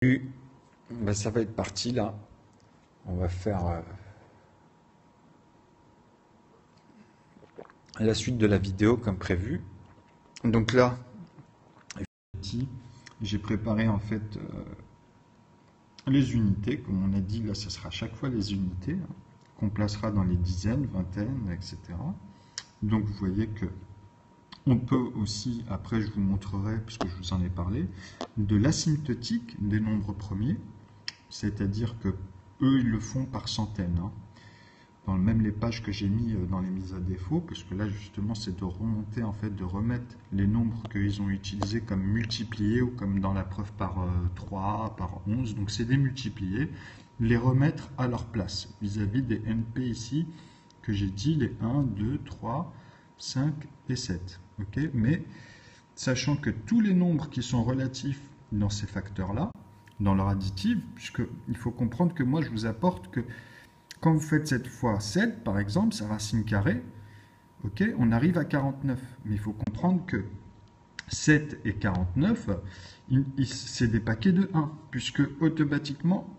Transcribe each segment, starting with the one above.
Ben, ça va être parti là. On va faire la suite de la vidéo comme prévu. Donc là, j'ai préparé en fait les unités. Comme on a dit, là, ce sera à chaque fois les unités qu'on placera dans les dizaines, vingtaines, etc. Donc vous voyez que on peut aussi, après je vous montrerai, puisque je vous en ai parlé, de l'asymptotique des nombres premiers, c'est-à-dire que eux, ils le font par centaines. Dans même les pages que j'ai mis dans les mises à défaut, parce que là justement c'est de remonter, en fait, de remettre les nombres qu'ils ont utilisés comme multipliés ou comme dans la preuve par 3, par 11, donc c'est des multipliés, les remettre à leur place vis-à-vis des NP ici que j'ai dit, les 1, 2, 3, 5 et 7. Okay, mais sachant que tous les nombres qui sont relatifs dans ces facteurs-là, dans leur additive, puisqu'il faut comprendre que moi je vous apporte que quand vous faites cette fois 7, par exemple, sa racine carrée, okay, on arrive à 49. Mais il faut comprendre que 7 et 49, c'est des paquets de 1, puisque automatiquement,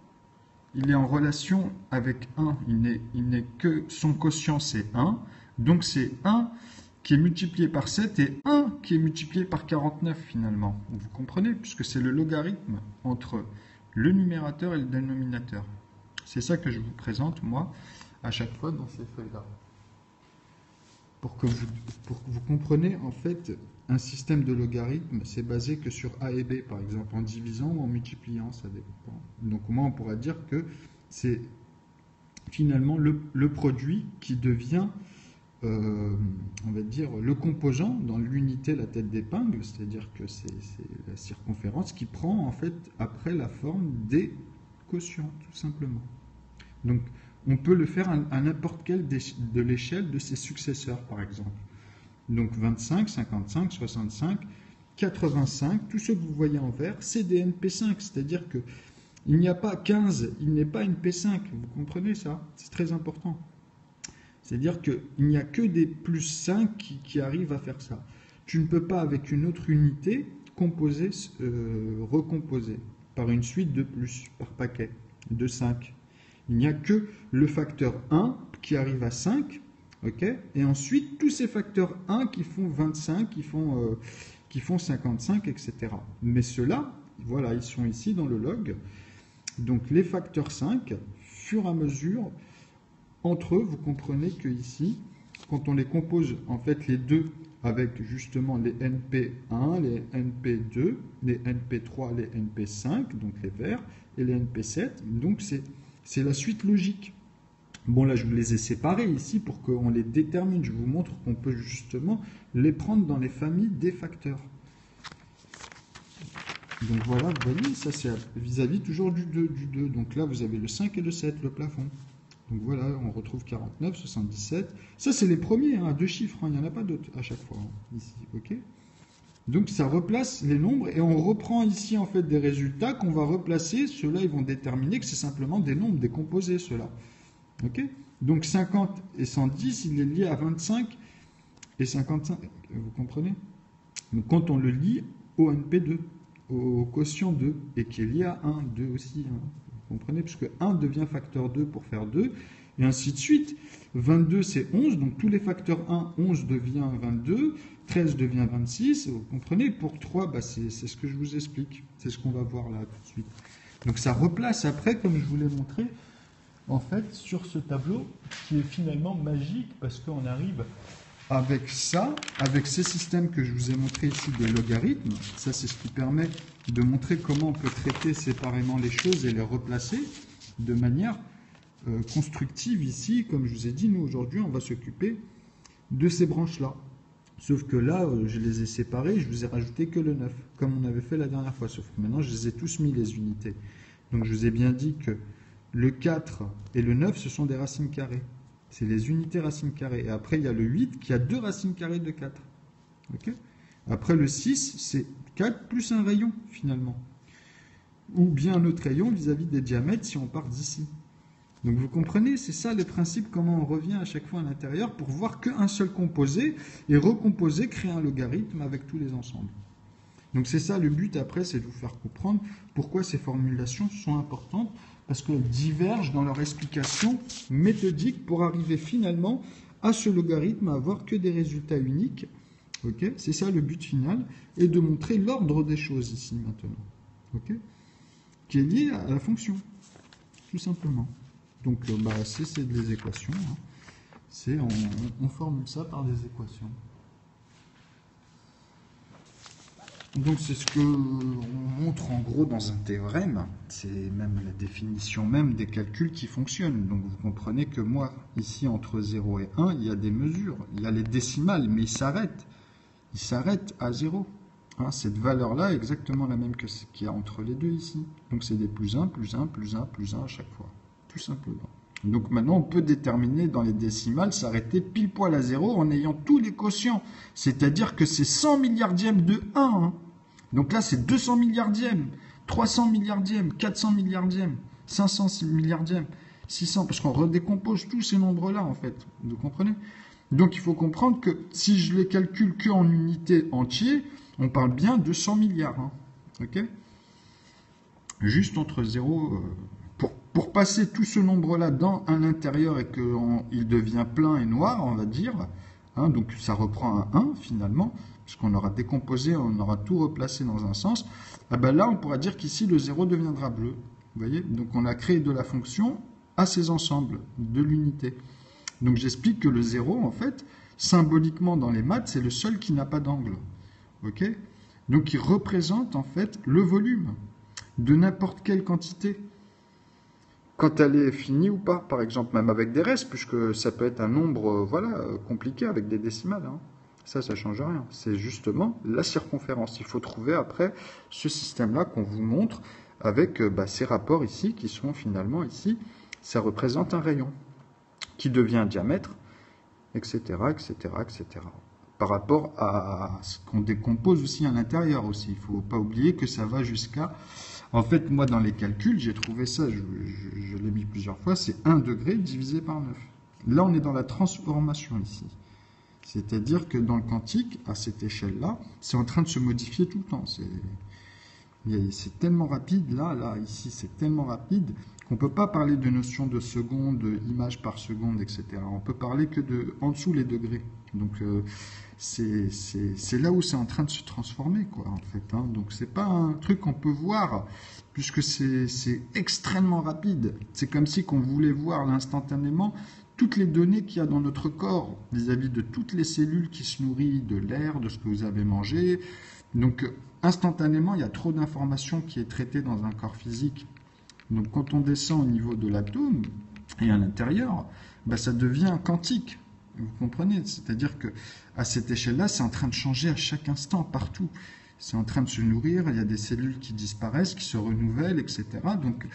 il est en relation avec 1. Il n'est que son quotient, c'est 1. Donc c'est 1 qui est multiplié par 7 et 1 qui est multiplié par 49 finalement. Vous comprenez, puisque c'est le logarithme entre le numérateur et le dénominateur. C'est ça que je vous présente, moi, à chaque fois dans ces feuilles-là. Pour que vous compreniez, en fait, un système de logarithme, c'est basé que sur A et B, par exemple, en divisant ou en multipliant, ça dépend. Donc, moi, on pourra dire que c'est finalement le produit qui devient, on va dire, le composant dans l'unité, la tête d'épingle, c'est-à-dire que c'est la circonférence qui prend, en fait, après la forme des quotient, tout simplement. Donc, on peut le faire à n'importe quel de l'échelle de ses successeurs, par exemple. Donc, 25, 55, 65, 85, tout ce que vous voyez en vert, c'est des NP5, c'est-à-dire que il n'y a pas 15, il n'est pas une P5, vous comprenez ça? C'est très important. C'est-à-dire qu'il n'y a que des plus 5 qui arrivent à faire ça. Tu ne peux pas, avec une autre unité, composer, recomposer par une suite de plus, par paquet de 5. Il n'y a que le facteur 1 qui arrive à 5, okay, et ensuite tous ces facteurs 1 qui font 25, qui font 55, etc. Mais ceux-là, voilà, ils sont ici dans le log. Donc les facteurs 5, fur et à mesure, entre eux, vous comprenez que ici, quand on les compose, en fait, les deux avec justement les NP1, les NP2, les NP3, les NP5, donc les verts, et les NP7, donc c'est la suite logique. Bon, là, je vous les ai séparés ici pour qu'on les détermine. Je vous montre qu'on peut justement les prendre dans les familles des facteurs. Donc voilà, vous voyez, ça c'est vis-à-vis toujours du 2. Donc là, vous avez le 5 et le 7, le plafond. Donc voilà, on retrouve 49, 77. Ça, c'est les premiers, hein, à 2 chiffres. Hein, il n'y en a pas d'autres à chaque fois, hein, ici. Ok. Donc ça replace les nombres et on reprend ici en fait des résultats qu'on va replacer. Ceux-là, ils vont déterminer que c'est simplement des nombres décomposés, ceux-là. Ok. Donc 50 et 110, il est lié à 25 et 55. Vous comprenez? Donc quand on le lie au NP2, au quotient 2, et qui est lié à 1, 2 aussi. Hein. Vous comprenez? Puisque 1 devient facteur 2 pour faire 2, et ainsi de suite. 22, c'est 11, donc tous les facteurs 1, 11 devient 22, 13 devient 26, vous comprenez? Pour 3, bah c'est ce que je vous explique. C'est ce qu'on va voir là tout de suite. Donc ça replace après, comme je vous l'ai montré, en fait, sur ce tableau, qui est finalement magique, parce qu'on arrive avec ça, avec ces systèmes que je vous ai montrés ici des logarithmes. Ça, c'est ce qui permet de montrer comment on peut traiter séparément les choses et les replacer de manière constructive ici. Comme je vous ai dit, nous, aujourd'hui, on va s'occuper de ces branches-là. Sauf que là, je les ai séparées, je vous ai rajouté que le 9, comme on avait fait la dernière fois. Sauf que maintenant, je les ai tous mis, les unités. Donc, je vous ai bien dit que le 4 et le 9, ce sont des racines carrées. C'est les unités racines carrées. Et après, il y a le 8 qui a 2 racines carrées de 4. Okay. Après, le 6, c'est 4 plus un rayon, finalement. Ou bien un autre rayon vis-à-vis des diamètres si on part d'ici. Donc vous comprenez, c'est ça le principe, comment on revient à chaque fois à l'intérieur pour voir qu'un seul composé et recomposer, créer un logarithme avec tous les ensembles. Donc c'est ça le but après, c'est de vous faire comprendre pourquoi ces formulations sont importantes, parce qu'elles divergent dans leur explication méthodique pour arriver finalement à ce logarithme, à avoir que des résultats uniques. Okay, c'est ça le but final, et de montrer l'ordre des choses ici maintenant, okay, qui est lié à la fonction, tout simplement. Donc c'est des équations, hein. On formule ça par des équations. Donc c'est ce que on montre en gros dans un théorème, c'est même la définition même des calculs qui fonctionnent. Donc vous comprenez que moi, ici entre 0 et 1, il y a des mesures, il y a les décimales, mais il s'arrête à 0. Hein, cette valeur-là est exactement la même que ce qu'il y a entre les deux ici. Donc c'est des plus 1, plus 1, plus 1, plus 1 à chaque fois, tout simplement. Donc maintenant, on peut déterminer dans les décimales, s'arrêter pile poil à 0 en ayant tous les quotients. C'est-à-dire que c'est 100 milliardièmes de 1. Hein. Donc là, c'est 200 milliardièmes, 300 milliardièmes, 400 milliardièmes, 500 milliardièmes, 600, parce qu'on redécompose tous ces nombres-là, en fait. Vous comprenez? Donc il faut comprendre que si je les calcule que en unités entières, on parle bien de 100 milliards. Hein. Ok? Juste entre 0... Pour passer tout ce nombre-là dans un intérieur et qu'il devient plein et noir, on va dire, hein, donc ça reprend un 1 finalement, puisqu'on aura décomposé, on aura tout replacé dans un sens, ah ben là on pourra dire qu'ici le 0 deviendra bleu. Vous voyez? Donc on a créé de la fonction à ces ensembles, de l'unité. Donc j'explique que le 0, en fait, symboliquement dans les maths, c'est le seul qui n'a pas d'angle. Okay? Donc il représente en fait le volume de n'importe quelle quantité. Quand elle est finie ou pas, par exemple, même avec des restes, puisque ça peut être un nombre compliqué avec des décimales. Hein. Ça ne change rien. C'est justement la circonférence. Il faut trouver après ce système-là qu'on vous montre avec ces rapports ici, qui sont finalement ici, ça représente un rayon qui devient un diamètre, etc., etc., etc. Par rapport à ce qu'on décompose aussi à l'intérieur aussi. Il ne faut pas oublier que ça va jusqu'à... En fait, moi, dans les calculs, j'ai trouvé ça, je l'ai mis plusieurs fois, c'est 1 degré divisé par 9. Là, on est dans la transformation ici. C'est-à-dire que dans le quantique, à cette échelle-là, c'est en train de se modifier tout le temps. C'est tellement rapide, là, ici, c'est tellement rapide qu'on ne peut pas parler de notion de seconde, image par seconde, etc. On peut parler que en dessous les degrés. Donc, c'est là où c'est en train de se transformer, quoi, en fait. Hein. Donc, c'est pas un truc qu'on peut voir, puisque c'est extrêmement rapide. C'est comme si qu'on voulait voir l'instantanément toutes les données qu'il y a dans notre corps, vis-à-vis de toutes les cellules qui se nourrissent de l'air, de ce que vous avez mangé. Donc, instantanément, il y a trop d'informations qui est traitée dans un corps physique. Donc, quand on descend au niveau de l'atome et à l'intérieur, ça devient quantique. Vous comprenez? C'est-à-dire que à cette échelle-là, c'est en train de changer à chaque instant, partout. C'est en train de se nourrir, il y a des cellules qui disparaissent, qui se renouvellent, etc. Donc,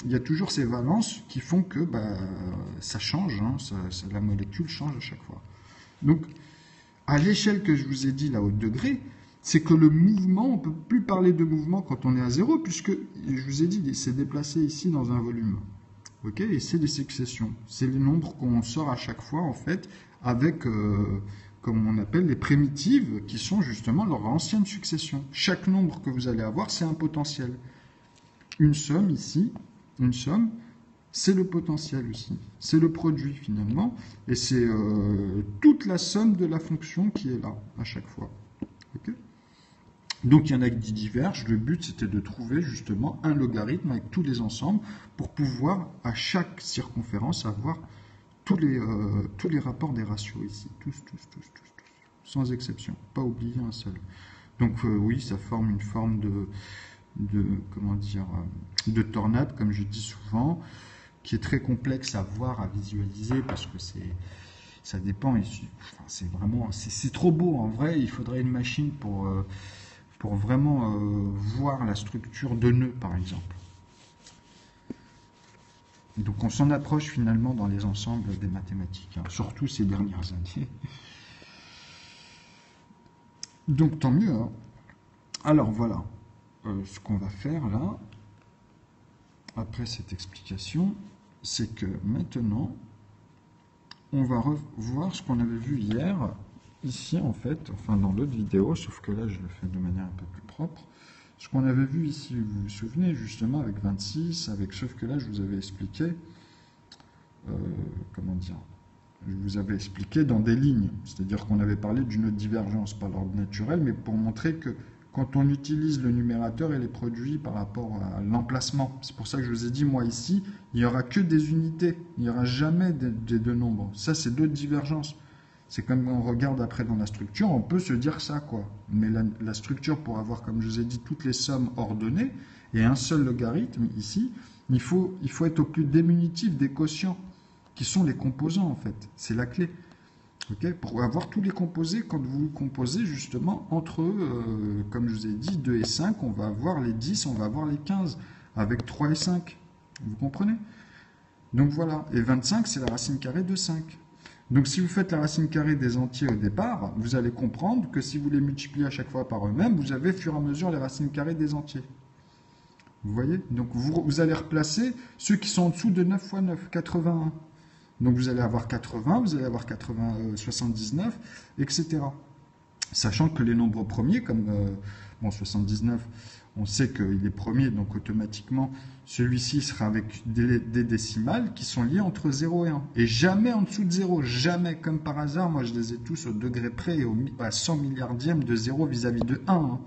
il y a toujours ces valences qui font que ça change, hein, la molécule change à chaque fois. Donc, à l'échelle que je vous ai dit, là, au degré, c'est que le mouvement, on ne peut plus parler de mouvement quand on est à 0, puisque, je vous ai dit, il s'est déplacé ici dans un volume. Okay, et c'est des successions. C'est les nombres qu'on sort à chaque fois, en fait, avec, comme on appelle, les primitives, qui sont justement leur ancienne succession. Chaque nombre que vous allez avoir, c'est un potentiel. Une somme ici, une somme, c'est le potentiel aussi. C'est le produit, finalement, et c'est toute la somme de la fonction qui est là, à chaque fois. Okay. Donc il y en a qui divergent. Le but c'était de trouver justement un logarithme avec tous les ensembles pour pouvoir à chaque circonférence avoir tous les rapports des ratios ici. Tous, sans exception. Pas oublier un seul. Donc oui, ça forme une forme de tornade, comme je dis souvent, qui est très complexe à voir, à visualiser, parce que ça dépend. C'est vraiment, c'est trop beau en vrai. Il faudrait une machine pour vraiment voir la structure de nœuds, par exemple. Donc on s'en approche finalement dans les ensembles des mathématiques, hein, surtout ces dernières années. Donc tant mieux. Hein. Alors voilà ce qu'on va faire là, après cette explication, c'est que maintenant, on va revoir ce qu'on avait vu hier, ici, en fait, enfin dans l'autre vidéo, sauf que là, je le fais de manière un peu plus propre, ce qu'on avait vu ici, vous vous souvenez, justement, avec 26, sauf que là, je vous avais expliqué, comment dire, je vous avais expliqué dans des lignes, c'est-à-dire qu'on avait parlé d'une autre divergence, pas l'ordre naturel, mais pour montrer que quand on utilise le numérateur et les produits par rapport à l'emplacement, c'est pour ça que je vous ai dit, moi ici, il n'y aura que des unités, il n'y aura jamais des deux nombres. Ça, c'est d'autres divergences. C'est comme on regarde après dans la structure, on peut se dire ça, quoi. Mais la structure, pour avoir, comme je vous ai dit, toutes les sommes ordonnées, et un seul logarithme ici, il faut être au plus diminutif des quotients, qui sont les composants, en fait. C'est la clé. Okay, pour avoir tous les composés, quand vous composez justement entre, comme je vous ai dit, 2 et 5, on va avoir les 10, on va avoir les 15, avec 3 et 5. Vous comprenez? Donc voilà, et 25, c'est la racine carrée de 5. Donc si vous faites la racine carrée des entiers au départ, vous allez comprendre que si vous les multipliez à chaque fois par eux-mêmes, vous avez au fur et à mesure les racines carrées des entiers. Vous voyez? Donc vous allez replacer ceux qui sont en dessous de 9 fois 9, 81. Donc vous allez avoir 80, vous allez avoir 79, etc. Sachant que les nombres premiers, comme 79, on sait qu'il est premier, donc automatiquement, celui-ci sera avec des décimales qui sont liées entre 0 et 1. Et jamais en dessous de 0, jamais, comme par hasard, moi je les ai tous au degré près et à 100 milliardième de 0 vis-à-vis de 1. Hein.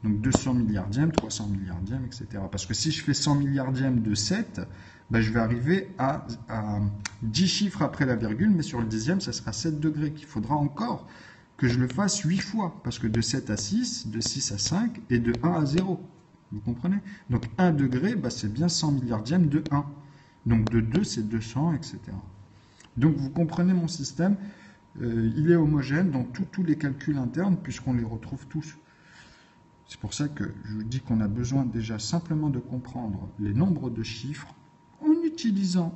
Donc 200 milliardièmes, 300 milliardièmes, etc. Parce que si je fais 100 milliardièmes de 7, ben je vais arriver à 10 chiffres après la virgule, mais sur le dixième, ça sera 7 degrés, qu'il faudra encore que je le fasse 8 fois, parce que de 7 à 6, de 6 à 5, et de 1 à 0. Vous comprenez? Donc 1 degré, ben c'est bien 100 milliardièmes de 1. Donc de 2, c'est 200, etc. Donc vous comprenez mon système, il est homogène dans tous les calculs internes, puisqu'on les retrouve tous. C'est pour ça que je vous dis qu'on a besoin déjà simplement de comprendre les nombres de chiffres en utilisant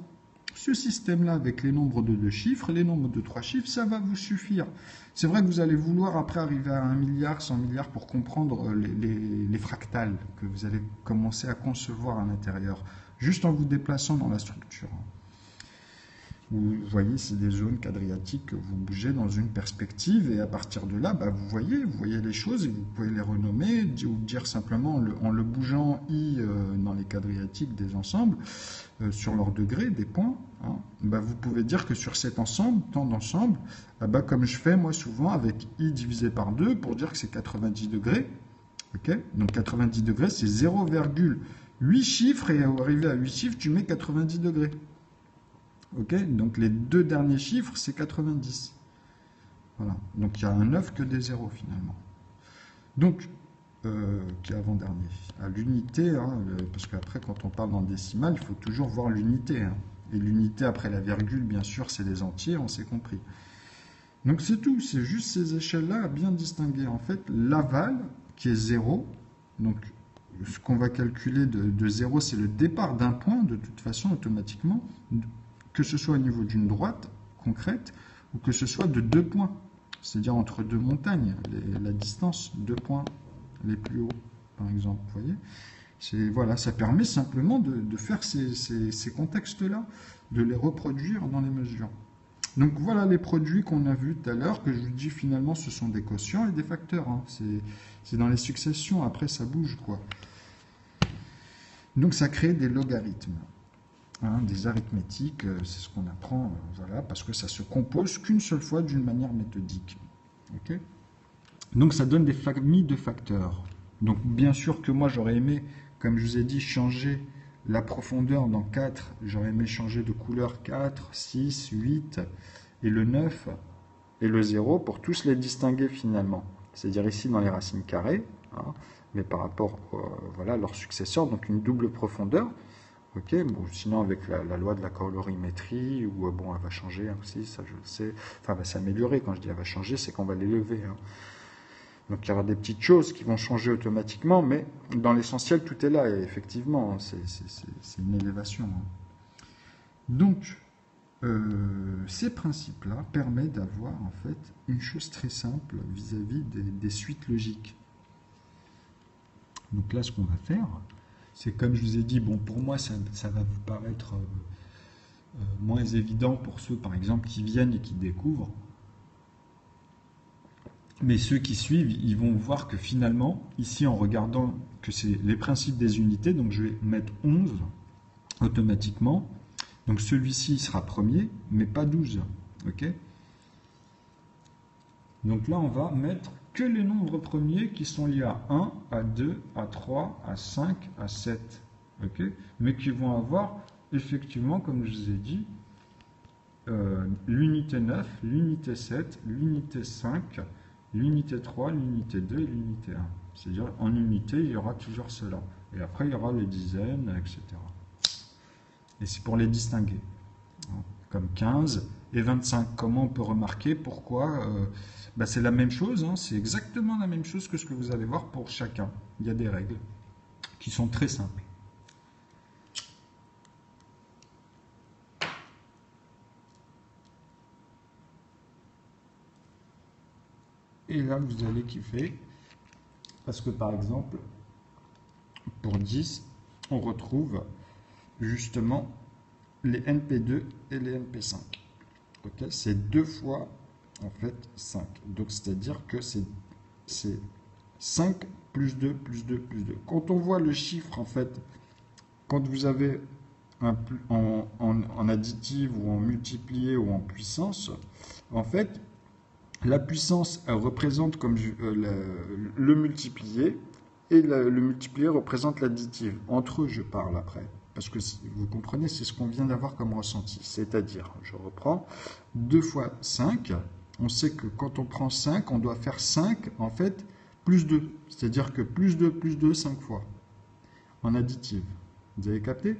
ce système-là avec les nombres de 2 chiffres, les nombres de 3 chiffres, ça va vous suffire. C'est vrai que vous allez vouloir après arriver à 1 milliard, 100 milliards pour comprendre les fractales que vous allez commencer à concevoir à l'intérieur, juste en vous déplaçant dans la structure. Vous voyez, c'est des zones quadriatiques que vous bougez dans une perspective et à partir de là, bah, vous voyez les choses et vous pouvez les renommer ou dire simplement en le bougeant I dans les quadriatiques des ensembles, sur leur degré, des points, hein, bah, vous pouvez dire que sur cet ensemble, tant d'ensemble, bah, comme je fais moi souvent avec I divisé par 2 pour dire que c'est 90 degrés. Okay, donc 90 degrés, c'est 0,8 chiffres et arrivé à 8 chiffres, tu mets 90 degrés. Ok, donc les deux derniers chiffres, c'est 90. Voilà, donc il y a un 9 que des 0 finalement. Donc, qui est avant-dernier. À l'unité, hein, parce qu'après, quand on parle en décimale, il faut toujours voir l'unité. Hein. Et l'unité après la virgule, bien sûr, c'est les entiers, on s'est compris. Donc c'est tout, c'est juste ces échelles-là à bien distinguer. En fait, l'aval, qui est 0, donc ce qu'on va calculer de 0, c'est le départ d'un point, de toute façon, automatiquement, que ce soit au niveau d'une droite concrète ou que ce soit de 2 points, c'est-à-dire entre 2 montagnes, la distance, 2 points les plus hauts, par exemple. Vous voyez, voilà, ça permet simplement de faire ces contextes-là, de les reproduire dans les mesures. Donc voilà les produits qu'on a vus tout à l'heure, que je vous dis finalement ce sont des quotients et des facteurs. Hein. C'est dans les successions, après ça bouge, quoi. Donc ça crée des logarithmes. Hein, des arithmétiques, c'est ce qu'on apprend, voilà, parce que ça se compose qu'une seule fois d'une manière méthodique. Okay, donc ça donne des familles de facteurs. Donc bien sûr que moi j'aurais aimé, comme je vous ai dit, changer la profondeur dans 4, j'aurais aimé changer de couleur 4, 6, 8 et le 9 et le 0 pour tous les distinguer finalement. C'est-à-dire ici dans les racines carrées, hein, mais par rapport voilà, à leurs successeurs, donc une double profondeur. Ok, bon, sinon avec la loi de la colorimétrie, où bon, elle va changer aussi, ça je le sais, enfin elle va s'améliorer, quand je dis elle va changer, c'est qu'on va l'élever. Hein. Donc il y aura des petites choses qui vont changer automatiquement, mais dans l'essentiel tout est là, et effectivement, c'est une élévation. Hein. Donc, ces principes-là permettent d'avoir en fait une chose très simple vis-à-vis des suites logiques. Donc là, ce qu'on va faire, c'est comme je vous ai dit, bon, pour moi, ça va vous paraître moins évident pour ceux, par exemple, qui viennent et qui découvrent. Mais ceux qui suivent, ils vont voir que finalement, ici, en regardant que c'est les principes des unités, donc je vais mettre 11 automatiquement. Donc celui-ci sera premier, mais pas 12. Ok? Donc là, on va mettre que les nombres premiers qui sont liés à 1, à 2, à 3, à 5, à 7. Ok? Mais qui vont avoir, effectivement, comme je vous ai dit, l'unité 9, l'unité 7, l'unité 5, l'unité 3, l'unité 2 et l'unité 1. C'est-à-dire, en unité, il y aura toujours cela. Et après, il y aura les dizaines, etc. Et c'est pour les distinguer. Comme 15 et 25. Comment on peut remarquer pourquoi c'est la même chose, hein, c'est exactement la même chose que ce que vous allez voir pour chacun. Il y a des règles qui sont très simples. Et là, vous allez kiffer, parce que par exemple, pour 10, on retrouve justement les NP2 et les NP5. Okay, c'est 2 fois, en fait, 5. Donc, c'est-à-dire que c'est 5 plus 2 plus 2 plus 2. Quand on voit le chiffre, en fait, quand vous avez en additive ou en multiplié ou en puissance, en fait, la puissance, elle représente comme le multiplié, et le multiplié représente l'additive. Entre eux, je parle après. Parce que vous comprenez, c'est ce qu'on vient d'avoir comme ressenti. C'est-à-dire, je reprends, 2 fois 5, on sait que quand on prend 5, on doit faire 5, en fait, plus 2. C'est-à-dire que plus 2, 5 fois, en additive. Vous avez capté?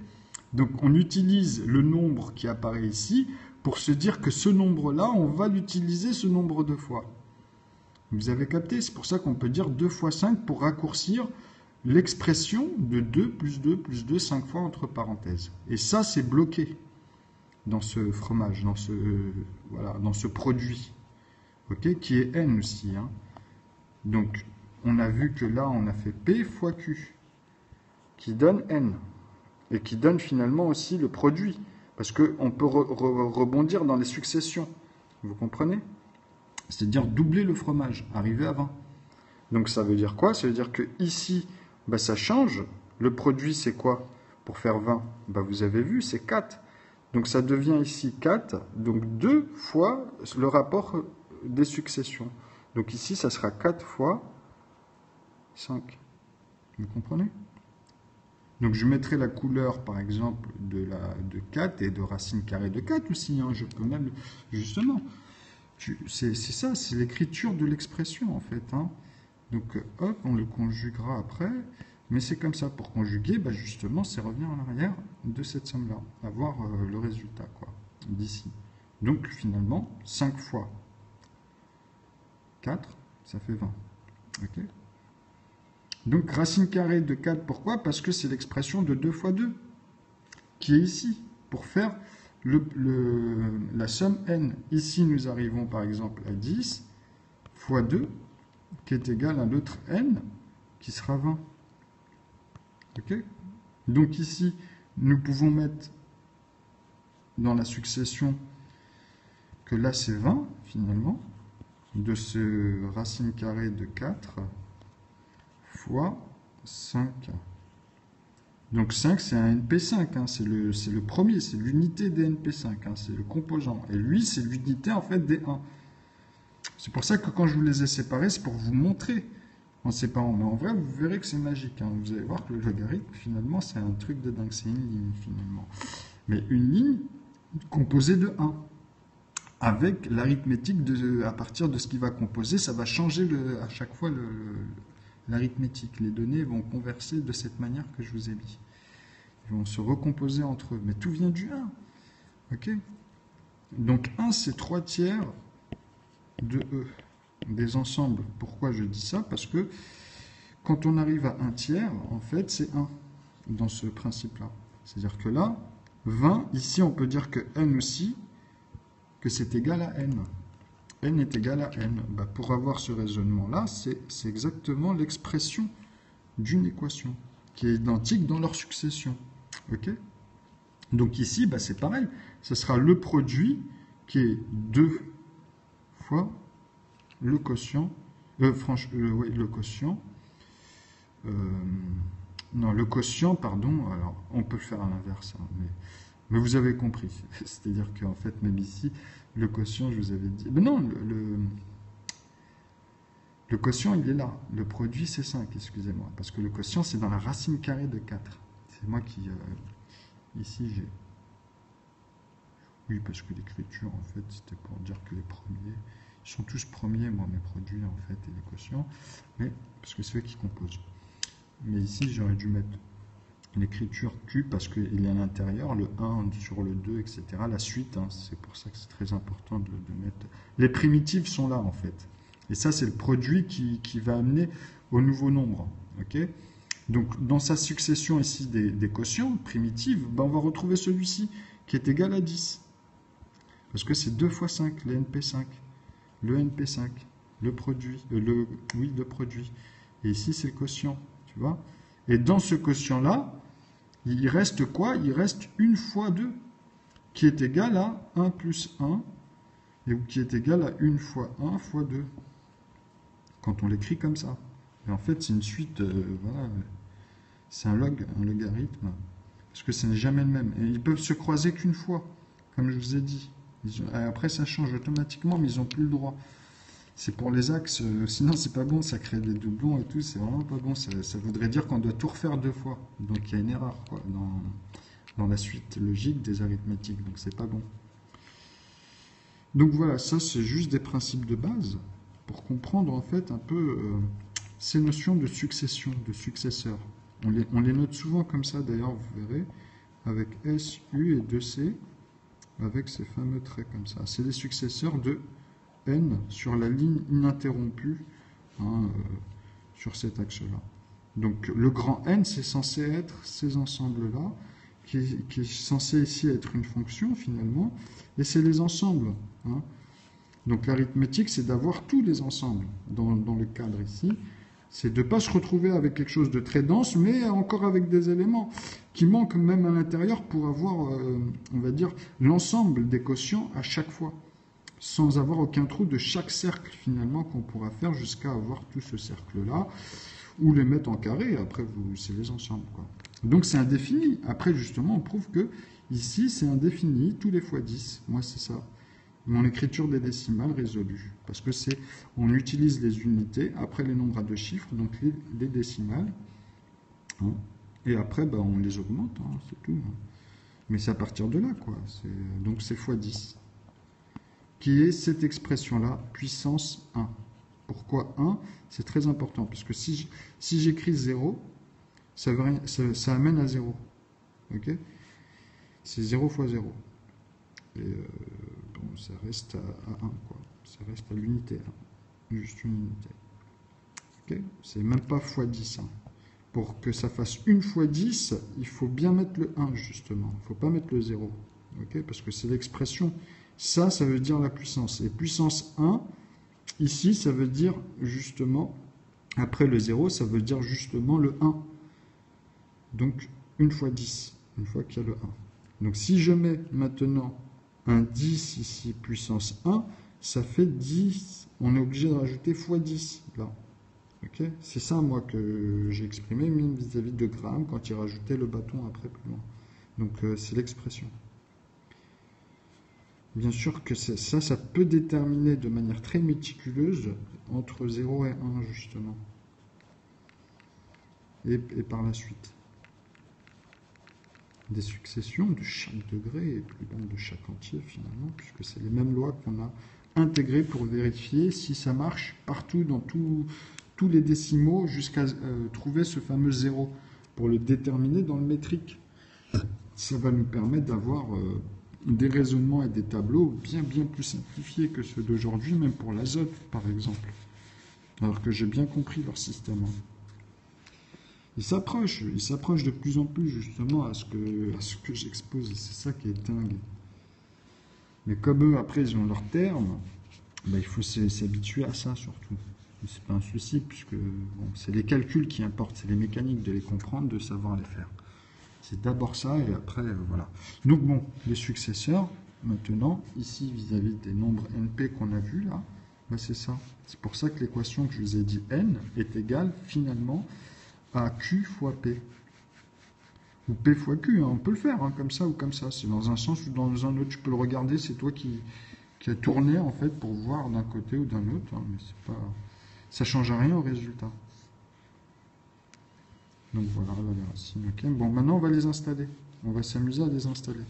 Donc, on utilise le nombre qui apparaît ici pour se dire que ce nombre-là, on va l'utiliser ce nombre de fois. Vous avez capté? C'est pour ça qu'on peut dire 2 fois 5 pour raccourcir l'expression de 2 plus 2 plus 2, 5 fois entre parenthèses. Et ça, c'est bloqué dans ce fromage, dans ce produit, okay, qui est N aussi. Hein. Donc, on a vu que là, on a fait P fois Q, qui donne N, et qui donne finalement aussi le produit, parce qu'on peut rebondir dans les successions. Vous comprenez? C'est-à-dire doubler le fromage, arriver à 20. Donc ça veut dire quoi? Ça veut dire que ici, ça change. Le produit, c'est quoi pour faire 20? Vous avez vu, c'est 4. Donc ça devient ici 4, donc 2 fois le rapport des successions. Donc ici, ça sera 4 fois 5. Vous comprenez? Donc je mettrai la couleur, par exemple, de 4 et de racine carrée de 4 aussi. Hein. Je peux même, justement, c'est ça, c'est l'écriture de l'expression, en fait. Hein. Donc, hop, on le conjuguera après. Mais c'est comme ça, pour conjuguer, justement, c'est revenir en arrière de cette somme-là. Avoir le résultat, quoi, d'ici. Donc, finalement, 5 fois 4, ça fait 20. Ok? Donc, racine carrée de 4, pourquoi? Parce que c'est l'expression de 2 fois 2, qui est ici, pour faire la somme n. Ici, nous arrivons, par exemple, à 10 fois 2, qui est égal à l'autre n, qui sera 20. Ok? Donc ici, nous pouvons mettre dans la succession que là c'est 20, finalement, de ce racine carrée de 4 fois 5. Donc 5, c'est un NP5, hein, c'est le premier, c'est l'unité des NP5, hein, c'est le composant. Et lui, c'est l'unité en fait des 1. C'est pour ça que quand je vous les ai séparés, c'est pour vous montrer en séparant. Mais en vrai, vous verrez que c'est magique. Hein. Vous allez voir que le logarithme, finalement, c'est un truc de dingue. C'est une ligne, finalement. Mais une ligne composée de 1. Avec l'arithmétique, à partir de ce qui va composer, ça va changer à chaque fois l'arithmétique. Les données vont converser de cette manière que je vous ai dit. Ils vont se recomposer entre eux. Mais tout vient du 1. Ok? Donc 1, c'est 3 tiers de E, des ensembles. Pourquoi je dis ça? Parce que quand on arrive à 1 tiers, en fait, c'est 1 dans ce principe-là. C'est-à-dire que là, 20, ici, on peut dire que n aussi, que c'est égal à n. N est égal à n. Pour avoir ce raisonnement-là, c'est exactement l'expression d'une équation qui est identique dans leur succession. Ok? Donc ici, c'est pareil. Ce sera le produit qui est 2 fois le quotient Oui, le quotient. Non, le quotient, pardon, alors on peut le faire à l'inverse, hein, mais vous avez compris. C'est-à-dire qu'en fait, même ici, le quotient, je vous avais dit. Mais non, le quotient, il est là. Le produit, c'est 5, excusez-moi. Parce que le quotient, c'est dans la racine carrée de 4. C'est moi qui... ici, j'ai... Oui, parce que l'écriture, en fait, c'était pour dire que les premiers... Ils sont tous premiers, moi, mes produits, en fait, et les quotients. Mais, parce que c'est eux qui composent. Mais ici, j'aurais dû mettre l'écriture Q parce qu'il est à l'intérieur, le 1 sur le 2, etc. La suite, hein, c'est pour ça que c'est très important de mettre... Les primitives sont là, en fait. Et ça, c'est le produit qui va amener au nouveau nombre. Okay, donc, dans sa succession ici des quotients primitives, ben, on va retrouver celui-ci qui est égal à 10. Parce que c'est 2 fois 5, le NP5. Le NP5, le produit, oui, le produit. Et ici, c'est le quotient, tu vois. Et dans ce quotient-là, il reste quoi? Il reste 1 fois 2, qui est égal à 1 plus 1, et qui est égal à 1 fois 1 fois 2, quand on l'écrit comme ça. Et en fait, c'est une suite, voilà, c'est un logarithme, parce que ce n'est jamais le même. Et ils peuvent se croiser qu'une fois, comme je vous ai dit. Après, ça change automatiquement, mais ils n'ont plus le droit. C'est pour les axes, sinon c'est pas bon, ça crée des doublons et tout, c'est vraiment pas bon. Ça voudrait dire qu'on doit tout refaire 2 fois. Donc il y a une erreur quoi, dans la suite logique des arithmétiques, donc c'est pas bon. Donc voilà, ça c'est juste des principes de base pour comprendre en fait un peu ces notions de succession, de successeurs. On les note souvent comme ça d'ailleurs, vous verrez, avec S, U et 2C, avec ces fameux traits comme ça. C'est les successeurs de N sur la ligne ininterrompue, hein, sur cet axe-là. Donc le grand N, c'est censé être ces ensembles-là, qui est censé ici être une fonction finalement, et c'est les ensembles. Hein. Donc l'arithmétique, c'est d'avoir tous les ensembles dans le cadre ici. C'est de ne pas se retrouver avec quelque chose de très dense, mais encore avec des éléments qui manquent même à l'intérieur pour avoir, on va dire, l'ensemble des quotients à chaque fois, sans avoir aucun trou de chaque cercle finalement qu'on pourra faire jusqu'à avoir tout ce cercle-là, ou les mettre en carré, après c'est les ensembles, quoi. Donc c'est indéfini. Après justement on prouve que ici c'est indéfini, tous les fois 10, moi c'est ça. Mon écriture des décimales résolue, parce que c'est, on utilise les unités, après les nombres à 2 chiffres, donc les décimales, hein, et après ben, on les augmente, hein, c'est tout. Hein. Mais c'est à partir de là, quoi. Donc c'est fois 10. Qui est cette expression-là, puissance 1. Pourquoi 1? C'est très important, parce que si j'écris 0, ça amène à 0. Ok? C'est 0 fois 0. Et bon, ça reste à 1, quoi. Ça reste à l'unité, juste une unité. Ok? C'est même pas fois 10. Hein. Pour que ça fasse 1 fois 10, il faut bien mettre le 1, justement. Il ne faut pas mettre le 0. Ok? Parce que c'est l'expression. Ça veut dire la puissance. Et puissance 1, ici, ça veut dire justement, après le 0, ça veut dire justement le 1. Donc, 1 fois 10, une fois qu'il y a le 1. Donc, si je mets maintenant un 10 ici, puissance 1, ça fait 10. On est obligé de rajouter fois 10, là. Okay, c'est ça, moi, que j'ai exprimé même vis-à-vis de Graham quand il rajoutait le bâton après plus loin. Donc, c'est l'expression. Bien sûr que ça peut déterminer de manière très méticuleuse entre 0 et 1, justement. Et par la suite. Des successions de chaque degré et plus long de chaque entier, finalement, puisque c'est les mêmes lois qu'on a intégrées pour vérifier si ça marche partout dans tous les décimaux jusqu'à trouver ce fameux 0 pour le déterminer dans le métrique. Ça va nous permettre d'avoir des raisonnements et des tableaux bien plus simplifiés que ceux d'aujourd'hui, même pour l'azote par exemple. Alors que j'ai bien compris leur système. Ils s'approchent de plus en plus justement à ce que j'expose, c'est ça qui est dingue. Mais comme eux après ils ont leurs termes, ben, il faut s'habituer à ça surtout. C'est pas un souci puisque bon, c'est les calculs qui importent, c'est les mécaniques de les comprendre, de savoir les faire. C'est d'abord ça et après, voilà. Donc bon, les successeurs, maintenant, ici vis-à-vis des nombres NP qu'on a vus là, Ben, c'est ça. C'est pour ça que l'équation que je vous ai dit n est égale finalement à q fois p. Ou p fois q, hein. On peut le faire hein, comme ça ou comme ça. C'est dans un sens ou dans un autre. Tu peux le regarder, c'est toi qui a tourné en fait pour voir d'un côté ou d'un autre. Hein, mais c'est pas, ça ne change rien au résultat. Donc voilà, les racines. Okay. Bon, maintenant on va les installer. On va s'amuser à les installer.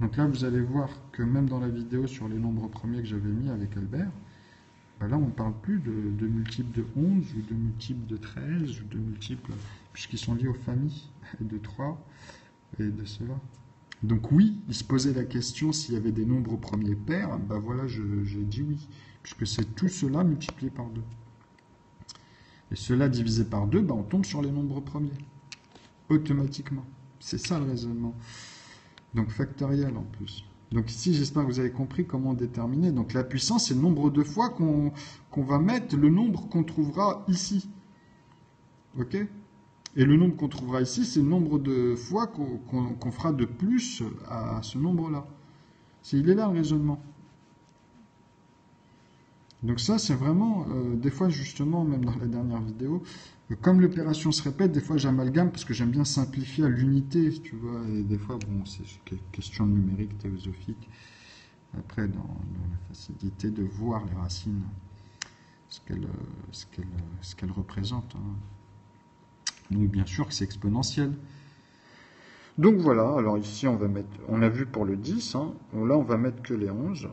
Donc là, vous allez voir que même dans la vidéo sur les nombres premiers que j'avais mis avec Albert, ben là, on ne parle plus de multiples de 11 ou de multiples de 13 ou de multiples, puisqu'ils sont liés aux familles de 3 et de cela. Donc oui, il se posait la question s'il y avait des nombres premiers pairs. Ben voilà, j'ai dit oui, puisque c'est tout cela multiplié par 2. Et cela divisé par 2, ben on tombe sur les nombres premiers, automatiquement. C'est ça le raisonnement. Donc factoriel en plus. Donc ici, j'espère que vous avez compris comment déterminer. Donc la puissance, c'est le nombre de fois qu'on va mettre le nombre qu'on trouvera ici. Ok? Et le nombre qu'on trouvera ici, c'est le nombre de fois qu'on fera de plus à ce nombre-là. Il est là le raisonnement. Donc ça, c'est vraiment, des fois justement, même dans la dernière vidéo, comme l'opération se répète, des fois j'amalgame parce que j'aime bien simplifier à l'unité, tu vois, et des fois, bon, c'est question numérique, théosophique. Après, dans la facilité de voir les racines, ce qu'elles représentent. Hein. Donc bien sûr que c'est exponentiel. Donc voilà, alors ici on va mettre, on a vu pour le 10, hein, là on va mettre que les 11.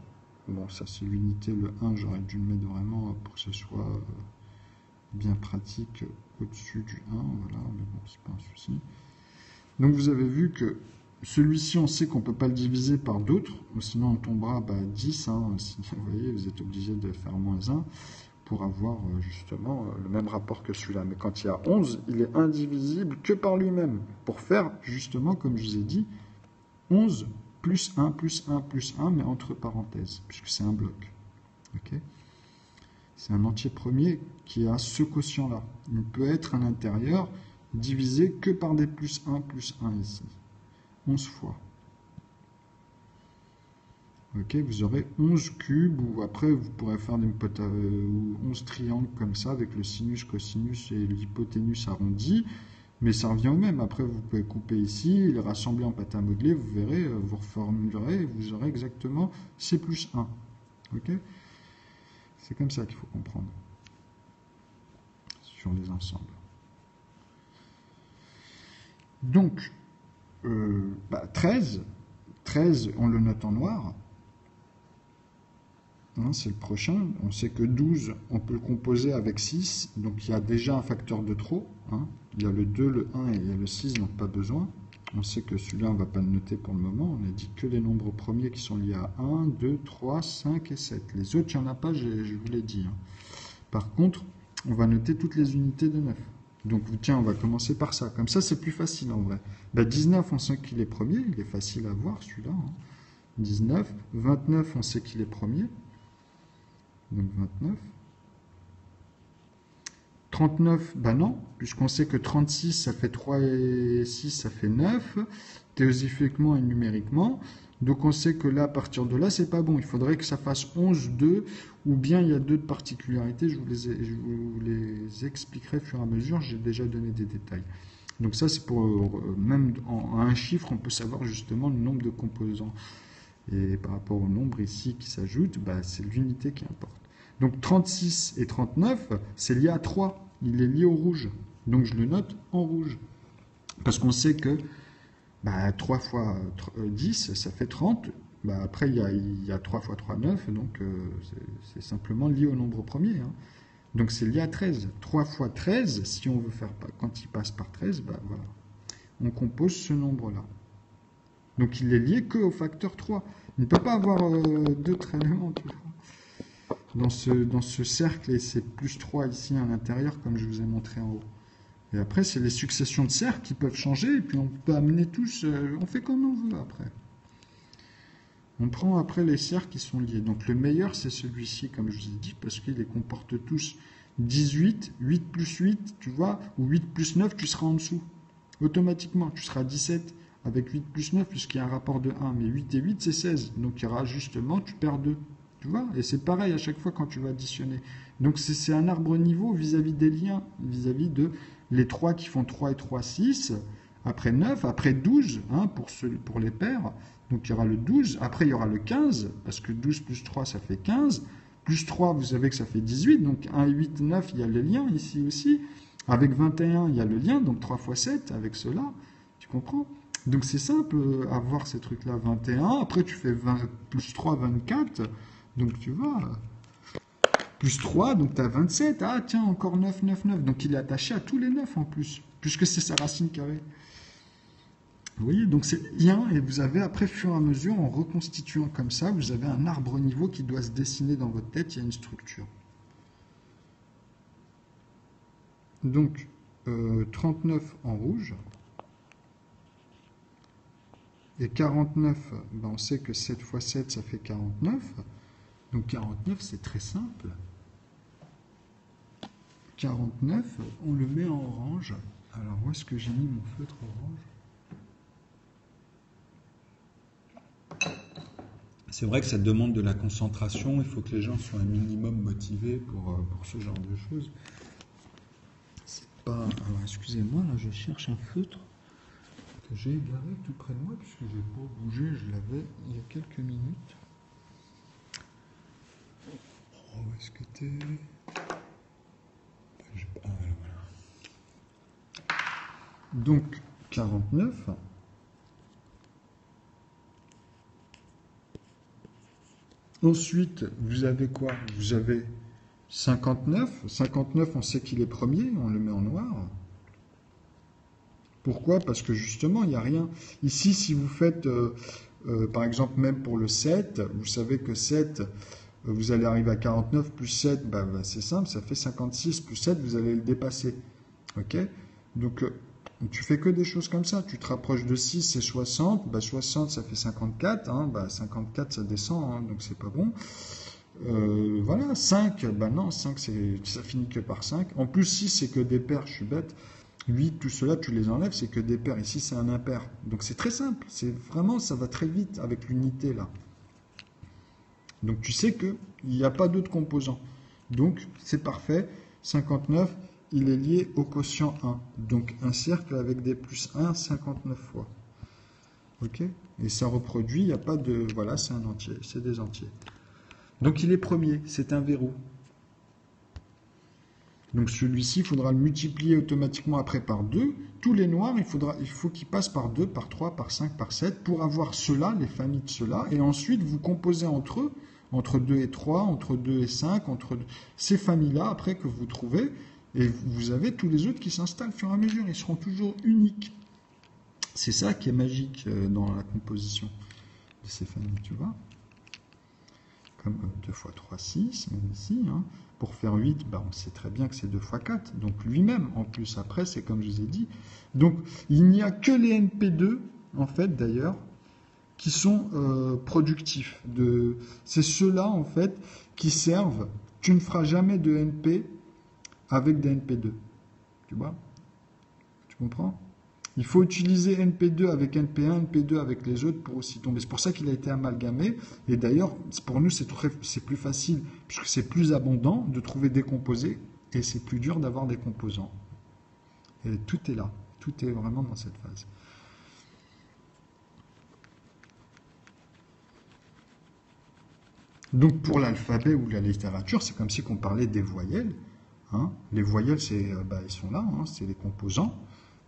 Bon, ça c'est l'unité, le 1, j'aurais dû le mettre vraiment pour que ce soit bien pratique au-dessus du 1, voilà, mais bon, c'est pas un souci. Donc vous avez vu que celui-ci, on sait qu'on ne peut pas le diviser par d'autres, sinon on tombera à 10, hein, si, vous voyez, vous êtes obligé de faire -1 pour avoir justement le même rapport que celui-là. Mais quand il y a 11, il est indivisible que par lui-même, pour faire justement, comme je vous ai dit, 11 plus 1 plus 1 plus 1, mais entre parenthèses, puisque c'est un bloc. Okay, c'est un entier premier qui a ce quotient-là. Il ne peut être à l'intérieur divisé que par des plus 1 ici. 11 fois. Ok, vous aurez 11 cubes, ou après vous pourrez faire des 11 triangles comme ça, avec le sinus, cosinus et l'hypoténuse arrondi. Mais ça revient au même. Après, vous pouvez couper ici, les rassembler en pâte à modeler, vous verrez, vous reformulerez, et vous aurez exactement C plus 1. Ok? C'est comme ça qu'il faut comprendre sur les ensembles. Donc, 13, on le note en noir. Hein, c'est le prochain. On sait que 12, on peut le composer avec 6. Donc, il y a déjà un facteur de trop. Hein. Il y a le 2, le 1 et il y a le 6, donc pas besoin. On sait que celui-là, on ne va pas le noter pour le moment. On a dit que les nombres premiers qui sont liés à 1, 2, 3, 5 et 7. Les autres, il n'y en a pas, je vous l'ai dit. Hein. Par contre, on va noter toutes les unités de 9. Donc, tiens, on va commencer par ça. Comme ça, c'est plus facile en vrai. 19, on sait qu'il est premier. Il est facile à voir, celui-là. Hein. 19. 29, on sait qu'il est premier. Donc 29. 39, ben non, puisqu'on sait que 36, ça fait 3 et 6, ça fait 9, théosophiquement et numériquement. Donc on sait que là, à partir de là, c'est pas bon. Il faudrait que ça fasse 11, 2, ou bien il y a deux particularités. Je vous les expliquerai au fur et à mesure. J'ai déjà donné des détails. Donc ça, c'est pour, même en un chiffre, on peut savoir justement le nombre de composants. Et par rapport au nombre ici qui s'ajoute, c'est l'unité qui importe. Donc 36 et 39, c'est lié à 3. Il est lié au rouge. Donc je le note en rouge. Parce qu'on sait que 3 fois 10, ça fait 30. Après, il y a 3 fois 3, 9. Donc c'est simplement lié au nombre premier. Hein. Donc c'est lié à 13. 3 fois 13, si on veut faire, quand il passe par 13, voilà. On compose ce nombre-là. Donc il est lié qu'au facteur 3. Il ne peut pas avoir d'autres éléments. Dans ce cercle, et c'est plus 3 ici à l'intérieur, comme je vous ai montré en haut. Et après, c'est les successions de cercles qui peuvent changer, et puis on peut amener tous, on fait comme on veut après. On prend après les cercles qui sont liés. Donc le meilleur, c'est celui-ci, comme je vous ai dit, parce qu'ils les comportent tous. 18, 8 plus 8, tu vois, ou 8 plus 9, tu seras en dessous. Automatiquement, tu seras 17 avec 8 plus 9, puisqu'il y a un rapport de 1. Mais 8 et 8, c'est 16. Donc il y aura justement, tu perds 2. Tu vois? Et c'est pareil à chaque fois quand tu vas additionner. Donc c'est un arbre niveau vis-à-vis des liens, vis-à-vis de les 3 qui font 3 et 3, 6, après 9, après 12, hein, pour les paires. Donc il y aura le 12, après il y aura le 15, parce que 12 plus 3 ça fait 15, plus 3 vous savez que ça fait 18, donc 1, 8, 9, il y a le lien ici aussi. Avec 21, il y a le lien, donc 3 fois 7 avec cela, tu comprends? Donc c'est simple à voir ces trucs-là, 21, après tu fais 20, plus 3, 24, donc tu vois, plus 3, donc tu as 27, ah tiens, encore 9, 9, 9, donc il est attaché à tous les 9 en plus, puisque c'est sa racine carrée. Vous voyez, donc c'est lien, et vous avez après, fur et à mesure, en reconstituant comme ça, vous avez un arbre niveau qui doit se dessiner dans votre tête, il y a une structure. Donc, 39 en rouge, et 49, ben on sait que 7 fois 7, ça fait 49, donc 49, c'est très simple. 49, on le met en orange. Alors, où est-ce que j'ai mis mon feutre orange? C'est vrai que ça demande de la concentration, il faut que les gens soient un minimum motivés pour ce genre de choses. C'est pas... Alors, excusez-moi, là, je cherche un feutre que j'ai égaré tout près de moi, puisque je n'ai pas bougé, je l'avais il y a quelques minutes. Oh, où est-ce que t'es? Ah, voilà. Donc, 49. Ensuite, vous avez quoi? Vous avez 59. 59, on sait qu'il est premier, on le met en noir. Pourquoi? Parce que justement, il n'y a rien. Ici, si vous faites, par exemple, même pour le 7, vous savez que 7, vous allez arriver à 49, plus 7, bah, c'est simple, ça fait 56, plus 7, vous allez le dépasser. Ok? Donc, tu fais que des choses comme ça. Tu te rapproches de 6, c'est 60. Bah, 60, ça fait 54. Hein, bah, 54, ça descend, hein, donc c'est pas bon. Voilà, 5, bah non, 5, ça finit que par 5. En plus, 6, c'est que des paires, je suis bête. 8, tout cela, tu les enlèves, c'est que des paires. Ici, c'est un impair. Donc, c'est très simple. C'est vraiment, ça va très vite avec l'unité, là. Donc, tu sais qu'il n'y a pas d'autres composants. Donc, c'est parfait. 59, il est lié au quotient 1. Donc, un cercle avec des plus 1, 59 fois. OK? Et ça reproduit, il n'y a pas de... Voilà, c'est un entier, c'est des entiers. Donc, il est premier, c'est un verrou. Donc, celui-ci, il faudra le multiplier automatiquement après par 2. Tous les noirs, il faut qu'ils passent par 2, par 3, par 5, par 7, pour avoir ceux-là, les familles de ceux-là. Et ensuite, vous composez entre eux, entre 2 et 3, entre 2 et 5, entre ces familles-là, après que vous trouvez, et vous avez tous les autres qui s'installent au fur et à mesure. Ils seront toujours uniques. C'est ça qui est magique dans la composition de ces familles, tu vois. Comme 2 fois 3, 6, même ici. Hein. Pour faire 8, bah, on sait très bien que c'est 2 fois 4. Donc lui-même, en plus, après, c'est comme je vous ai dit. Donc, il n'y a que les NP2, en fait, d'ailleurs, qui sont productifs. C'est ceux-là, en fait, qui servent. Tu ne feras jamais de NP avec des NP2. Tu vois? Tu comprends? Il faut utiliser NP2 avec NP1, NP2 avec les autres pour aussi tomber. C'est pour ça qu'il a été amalgamé. Et d'ailleurs, pour nous, c'est plus facile, puisque c'est plus abondant de trouver des composés, et c'est plus dur d'avoir des composants. Et tout est là. Tout est vraiment dans cette phase. Donc pour l'alphabet ou la littérature, c'est comme si on parlait des voyelles. Hein. Les voyelles, ils sont là, hein, c'est les composants.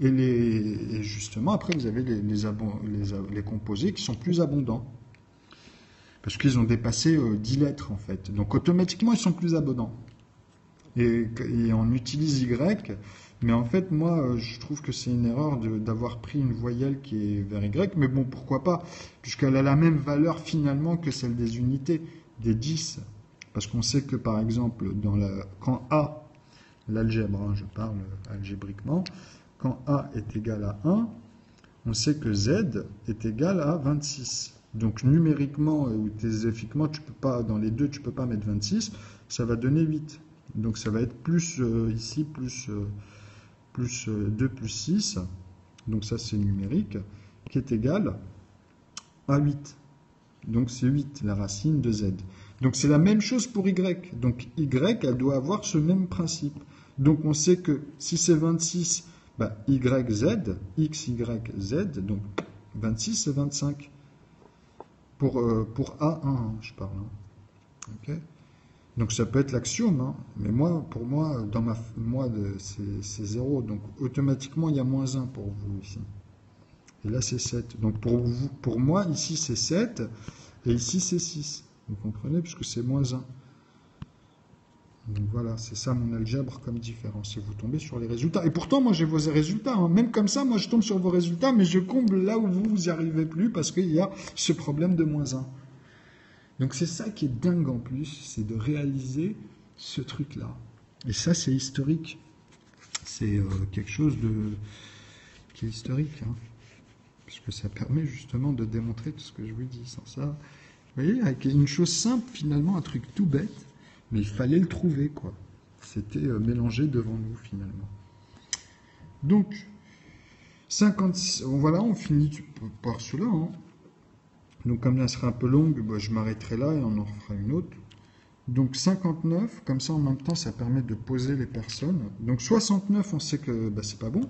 Et justement, après, vous avez les composés qui sont plus abondants. Parce qu'ils ont dépassé 10 lettres, en fait. Donc, automatiquement, ils sont plus abondants. Et on utilise Y. Mais en fait, moi, je trouve que c'est une erreur d'avoir pris une voyelle qui est vers Y. Mais bon, pourquoi pas? Puisqu'elle a la même valeur, finalement, que celle des unités, des 10. Parce qu'on sait que, par exemple, quand A, l'algèbre, hein, je parle algébriquement, quand A est égal à 1, on sait que Z est égal à 26. Donc numériquement ou théoriquement, tu peux pas, dans les deux, tu ne peux pas mettre 26, ça va donner 8. Donc ça va être plus ici, plus 2 plus 6, donc ça c'est numérique, qui est égal à 8. Donc c'est 8, la racine de Z. Donc c'est la même chose pour Y. Donc Y, elle doit avoir ce même principe. Donc on sait que si c'est 26, bah, YZ, X, Y, Z, donc 26 c'est 25. Pour A1, hein, je parle. Hein. Okay. Donc ça peut être l'axiome, hein. Mais moi, pour moi, dans c'est 0. Donc automatiquement, il y a moins 1 pour vous ici. Et là, c'est 7. Donc pour moi, ici, c'est 7. Et ici, c'est 6. Vous comprenez, puisque c'est moins 1. Donc voilà, c'est ça mon algèbre comme différence. Et vous tombez sur les résultats. Et pourtant, moi, j'ai vos résultats. Hein. Même comme ça, moi, je tombe sur vos résultats, mais je comble là où vous n'y arrivez plus parce qu'il y a ce problème de moins 1. Donc c'est ça qui est dingue en plus, c'est de réaliser ce truc-là. Et ça, c'est historique. C'est quelque chose qui est historique. Hein. Parce que ça permet justement de démontrer tout ce que je vous dis. Sans ça, vous voyez, avec une chose simple, finalement, un truc tout bête, mais il fallait le trouver, quoi. C'était mélangé devant nous, finalement. Donc, 56, voilà, on finit par cela. Hein. Donc, comme elle sera un peu longue, bah, je m'arrêterai là et on en fera une autre. Donc, 59, comme ça, en même temps, ça permet de poser les personnes. Donc, 69, on sait que bah, c'est pas bon,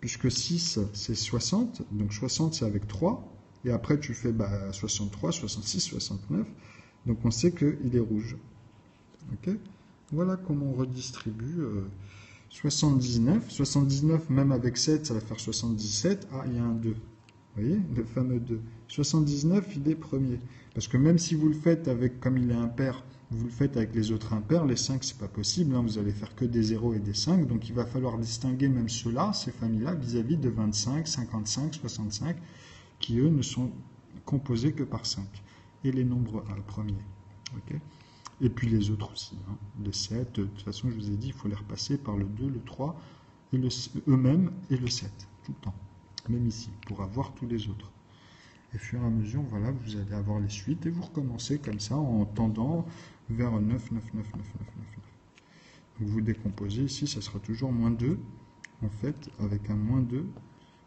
puisque 6, c'est 60. Donc, 60, c'est avec 3. Et après, tu fais bah, 63, 66, 69. Donc, on sait qu'il est rouge. Okay. Voilà comment on redistribue 79. 79, même avec 7, ça va faire 77. Ah, il y a un 2. Vous voyez, le fameux 2. 79, il est premier. Parce que même si vous le faites avec, comme il est impair, vous le faites avec les autres impairs, les 5, c'est pas possible. Hein, vous allez faire que des 0 et des 5. Donc, il va falloir distinguer même ceux-là, ces familles-là, vis-à-vis de 25, 55, 65, qui, eux, ne sont composés que par 5. Et les nombres premiers. Okay. Et puis les autres aussi, hein. Les 7, de toute façon je vous ai dit, il faut les repasser par le 2, le 3, et eux-mêmes et le 7, tout le temps, même ici, pour avoir tous les autres. Et au fur et à mesure, voilà, vous allez avoir les suites, et vous recommencez comme ça, en tendant vers 9, 9, 9, 9, 9, 9, 9. Donc vous décomposez ici, ça sera toujours moins 2, en fait, avec un moins 2,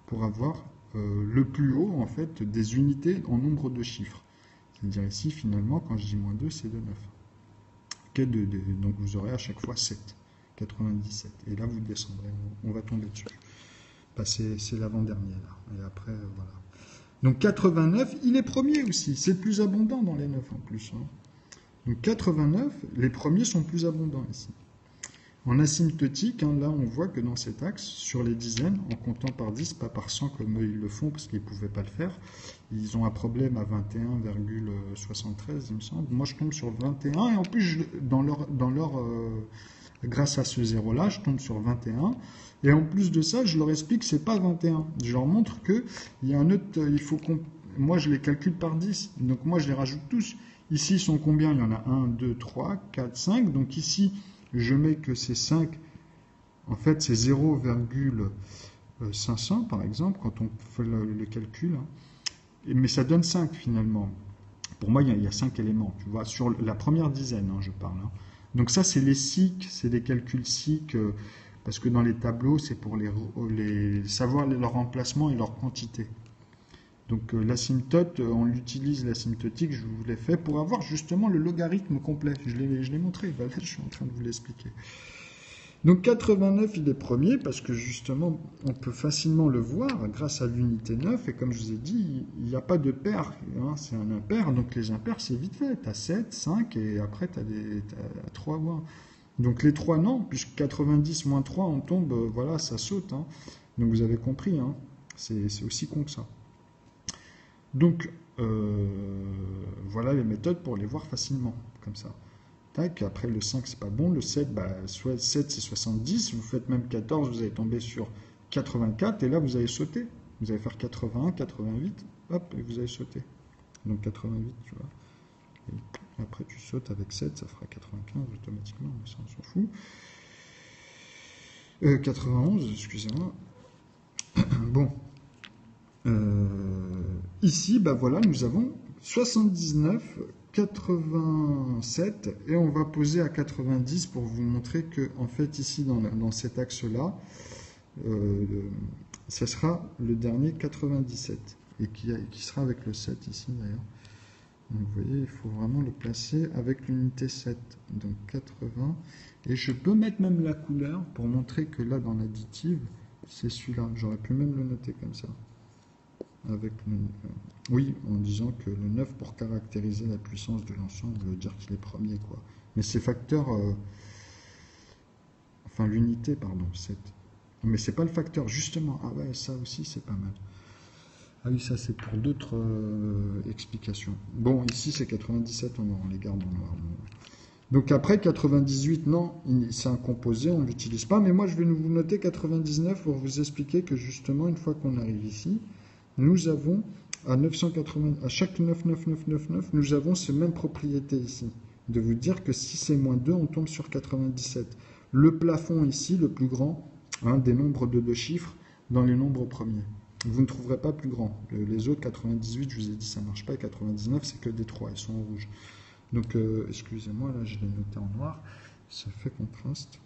pour avoir le plus haut, en fait, des unités en nombre de chiffres. C'est-à-dire ici, finalement, quand je dis moins 2, c'est de 9. Donc vous aurez à chaque fois 7, 97. Et là, vous descendrez, on va tomber dessus. Bah, c'est l'avant-dernier, là. Et après, voilà. Donc 89, il est premier aussi. C'est le plus abondant dans les 9 en plus. Hein. Donc 89, les premiers sont plus abondants ici. En asymptotique, hein, là, on voit que dans cet axe, sur les dizaines, en comptant par 10, pas par 100 comme eux, ils le font parce qu'ils ne pouvaient pas le faire, ils ont un problème à 21,73, il me semble. Moi, je tombe sur 21, et en plus, grâce à ce zéro-là, je tombe sur 21. Et en plus de ça, je leur explique que ce n'est pas 21. Je leur montre qu'il y a un autre, moi, je les calcule par 10. Donc, moi, je les rajoute tous. Ici, ils sont combien? Il y en a 1, 2, 3, 4, 5. Donc, ici, je mets que c'est 5, en fait c'est 0,500 par exemple, quand on fait le calcul, hein. Mais ça donne 5 finalement. Pour moi, il y a 5 éléments, tu vois, sur la première dizaine, hein, je parle. Hein. Donc ça, c'est les SIC, c'est des calculs SIC, parce que dans les tableaux, c'est pour savoir leur emplacement et leur quantité. Donc l'asymptote, on l'utilise, l'asymptotique, je vous l'ai fait pour avoir justement le logarithme complet. Je l'ai montré, voilà, je suis en train de vous l'expliquer. Donc 89, il est premier parce que justement, on peut facilement le voir grâce à l'unité 9. Et comme je vous ai dit, il n'y a pas de paire, hein, c'est un impair. Donc les impairs, c'est vite fait. Tu as 7, 5 et après tu as 3 ou 1. Donc les 3, non, puisque 90 moins 3, on tombe, voilà, ça saute. Hein. Donc vous avez compris, hein, c'est aussi con que ça. Donc, voilà les méthodes pour les voir facilement, comme ça. Tac, après le 5, c'est pas bon. Le 7, bah, 7 c'est 70. Vous faites même 14, vous allez tomber sur 84. Et là, vous allez sauter. Vous allez faire 81, 88. Hop, et vous allez sauter. Donc 88, tu vois. Et après, tu sautes avec 7, ça fera 95 automatiquement. Mais ça, on s'en fout. 91, excusez-moi. Bon. Ici, bah voilà, nous avons 79, 87, et on va poser à 90 pour vous montrer que, en fait, ici, dans cet axe-là, ce sera le dernier 97, et qui sera avec le 7 ici, d'ailleurs. Donc vous voyez, il faut vraiment le placer avec l'unité 7. Donc 80. Et je peux mettre même la couleur pour montrer que là, dans l'additive, c'est celui-là. J'aurais pu même le noter comme ça. Avec oui, en disant que le 9, pour caractériser la puissance de l'ensemble, veut dire qu'il est premier, quoi. Mais c'est facteur... enfin, l'unité, pardon, 7. Mais c'est pas le facteur, justement. Ah ouais, ça aussi, c'est pas mal. Ah oui, ça c'est pour d'autres explications. Bon, ici c'est 97 en noir, on les garde en noir. Donc après 98, non, c'est un composé, on ne l'utilise pas. Mais moi je vais vous noter 99 pour vous expliquer que justement, une fois qu'on arrive ici, nous avons à 980, à chaque 99999, nous avons ces mêmes propriétés ici. De vous dire que si c'est moins 2, on tombe sur 97. Le plafond ici, le plus grand, hein, des nombres de 2 chiffres dans les nombres premiers. Vous ne trouverez pas plus grand. Les autres, 98, je vous ai dit, ça ne marche pas. Et 99, c'est que des 3, ils sont en rouge. Donc, excusez-moi, là, je l'ai noté en noir. Ça fait contraste.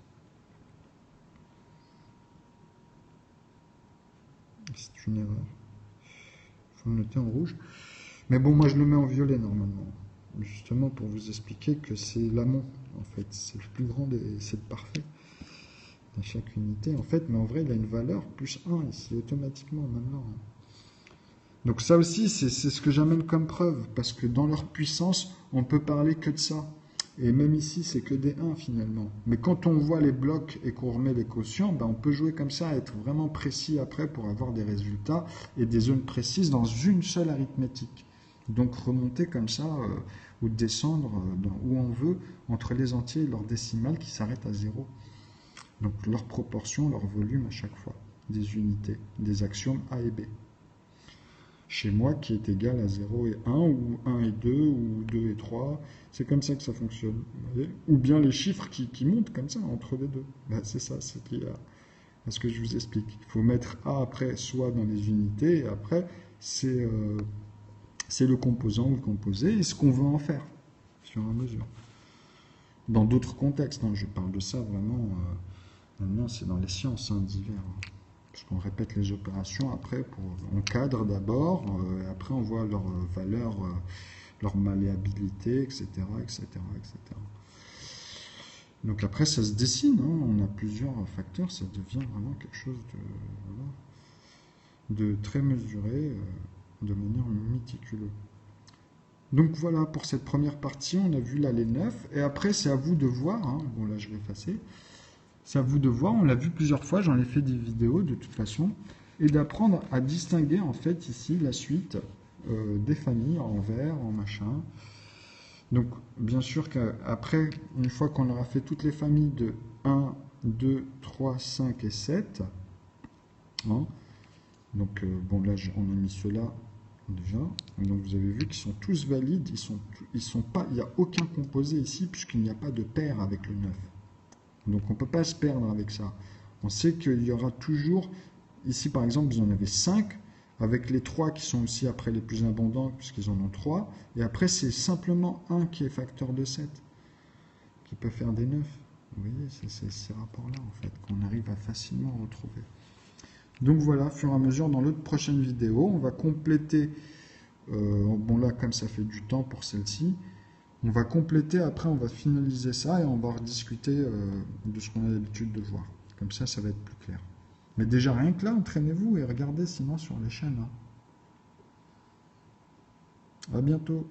C'est une erreur. Il faut le noter en rouge. Mais bon, moi, je le mets en violet, normalement. Justement, pour vous expliquer que c'est l'amont, en fait. C'est le plus grand, c'est le parfait. À chaque unité, en fait, mais en vrai, il a une valeur plus 1 ici, automatiquement, maintenant. Donc ça aussi, c'est ce que j'amène comme preuve, parce que dans leur puissance, on peut parler que de ça. Et même ici, c'est que des 1 finalement. Mais quand on voit les blocs et qu'on remet les quotients, ben, on peut jouer comme ça, être vraiment précis après pour avoir des résultats et des zones précises dans une seule arithmétique. Donc remonter comme ça, ou descendre où on veut, entre les entiers et leurs décimales qui s'arrêtent à 0. Donc leur proportion, leur volume à chaque fois, des unités, des axiomes A et B. Chez moi qui est égal à 0 et 1, ou 1 et 2, ou 2 et 3, c'est comme ça que ça fonctionne. Vous voyez, ou bien les chiffres qui montent comme ça, entre les deux. Ben, c'est ça, c'est ce que je vous explique. Il faut mettre A après, soit dans les unités, et après, c'est le composant ou le composé, et ce qu'on veut en faire, sur la mesure. Dans d'autres contextes, hein, je parle de ça vraiment... maintenant, c'est dans les sciences divers. Parce qu'on répète les opérations, après, on cadre d'abord, après on voit leur valeur, leur malléabilité, etc., etc., etc. Donc après, ça se dessine, hein, on a plusieurs facteurs, ça devient vraiment quelque chose de très mesuré, de manière méticuleuse. Donc voilà, pour cette première partie, on a vu là les 9, et après, c'est à vous de voir, hein, bon là je vais effacer, c'est à vous de voir, on l'a vu plusieurs fois, j'en ai fait des vidéos de toute façon, et d'apprendre à distinguer en fait ici la suite des familles en vert, en machin. Donc bien sûr qu'après, une fois qu'on aura fait toutes les familles de 1, 2, 3, 5 et 7, hein, donc bon là on a mis ceux-là déjà, donc vous avez vu qu'ils sont tous valides, ils sont pas, il n'y a aucun composé ici puisqu'il n'y a pas de paire avec le 9. Donc on ne peut pas se perdre avec ça. On sait qu'il y aura toujours, ici par exemple, vous en avez 5, avec les 3 qui sont aussi après les plus abondants, puisqu'ils en ont 3, et après c'est simplement 1 qui est facteur de 7, qui peut faire des 9. Vous voyez, c'est ces rapports-là, en fait, qu'on arrive à facilement retrouver. Donc voilà, au fur et à mesure, dans l'autre prochaine vidéo, on va compléter, bon là, comme ça fait du temps pour celle-ci, on va compléter, après on va finaliser ça et on va rediscuter de ce qu'on a l'habitude de voir. Comme ça, ça va être plus clair. Mais déjà, rien que là, entraînez-vous et regardez sinon sur les chaînes. À bientôt.